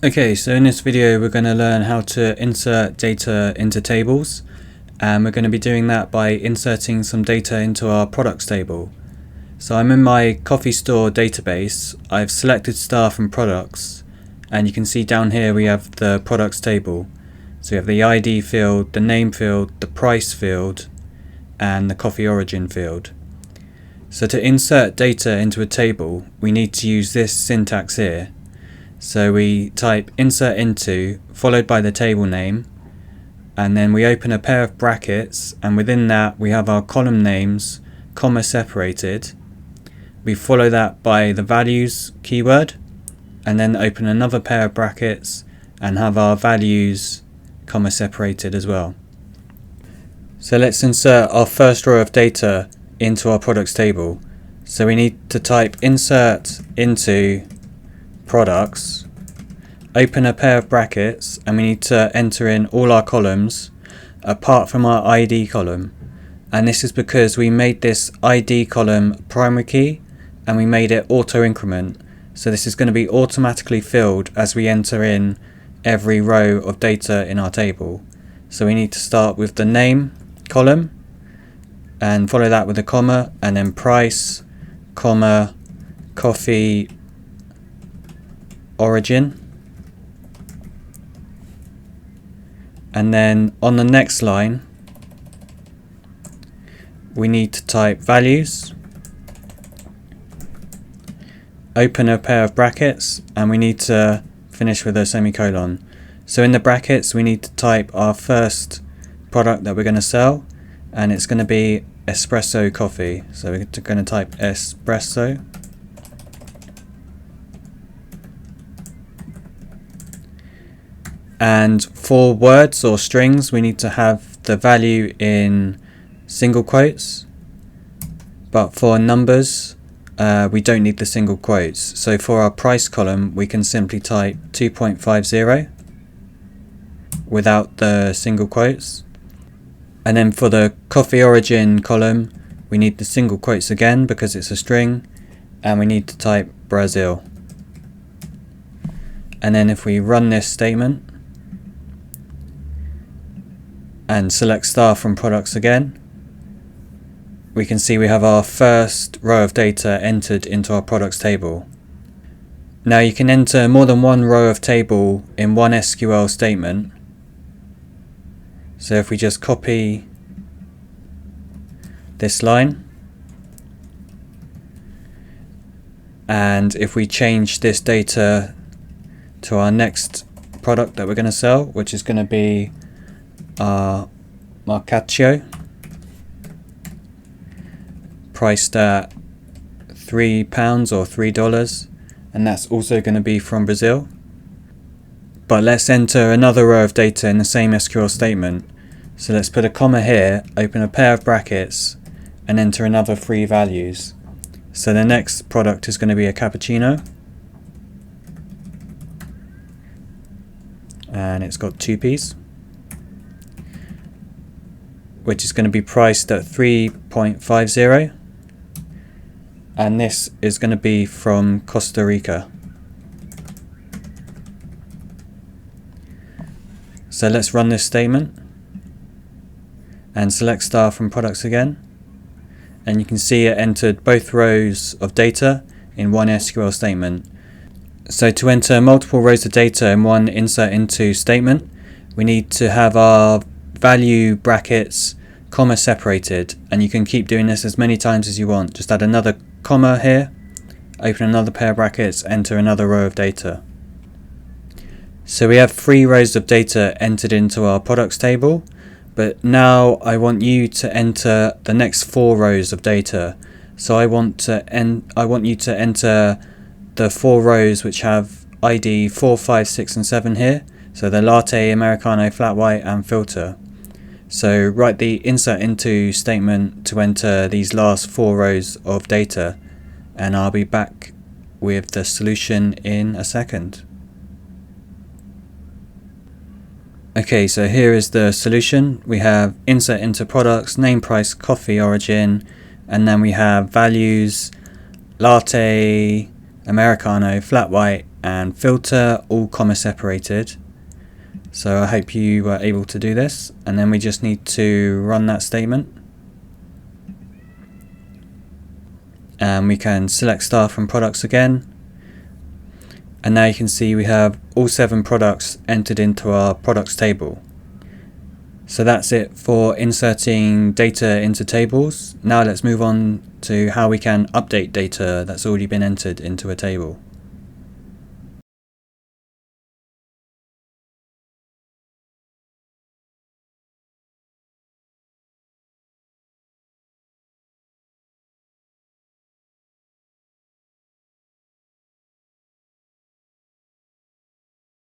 Okay, so in this video we're going to learn how to insert data into tables, and we're going to be doing that by inserting some data into our products table. So I'm in my coffee store database. I've selected staff and products, and you can see down here we have the products table. So we have the ID field, the name field, the price field, and the coffee origin field. So to insert data into a table, we need to use this syntax here. So we type insert into followed by the table name, and then we open a pair of brackets, and within that we have our column names comma separated. We follow that by the values keyword, and then open another pair of brackets and have our values comma separated as well. So let's insert our first row of data into our products table. So we need to type insert into products, open a pair of brackets, and we need to enter in all our columns apart from our ID column. And this is because we made this ID column primary key and we made it auto increment. So this is going to be automatically filled as we enter in every row of data in our table. So we need to start with the name column and follow that with a comma, and then price, comma, coffee origin. And then on the next line we need to type values, open a pair of brackets, and we need to finish with a semicolon. So in the brackets we need to type our first product that we're going to sell, and it's going to be espresso coffee. So we're going to type espresso. And for words or strings we need to have the value in single quotes, but for numbers we don't need the single quotes. So for our price column we can simply type 2.50 without the single quotes. And then for the coffee origin column we need the single quotes again because it's a string, and we need to type Brazil. And then if we run this statement and select staff from products again, we can see we have our first row of data entered into our products table. Now you can enter more than one row of table in one SQL statement. So if we just copy this line, and if we change this data to our next product that we're going to sell, which is going to be Marcaccio, priced at £3 or $3, and that's also going to be from Brazil. But let's enter another row of data in the same SQL statement. So let's put a comma here, open a pair of brackets, and enter another 3 values. So the next product is going to be a cappuccino, and it's got 2 P's, which is going to be priced at 3.50, and this is going to be from Costa Rica. So let's run this statement and select star from products again, and you can see it entered both rows of data in one SQL statement. So to enter multiple rows of data in one insert into statement, we need to have our value brackets comma separated, and you can keep doing this as many times as you want. Just add another comma here, open another pair of brackets, enter another row of data. So we have 3 rows of data entered into our products table, but now I want you to enter the next 4 rows of data. So I want you to enter the 4 rows which have ID 4, 5, 6 and 7 here. So the latte, americano, flat white and filter. So write the insert into statement to enter these last 4 rows of data, and I'll be back with the solution in a second. Okay, so here is the solution. We have insert into products, name, price, coffee origin, and then we have values, latte, americano, flat white and filter all comma separated. So I hope you were able to do this, and then we just need to run that statement. And we can select staff from products again, and now you can see we have all 7 products entered into our products table. So that's it for inserting data into tables. Now let's move on to how we can update data that's already been entered into a table.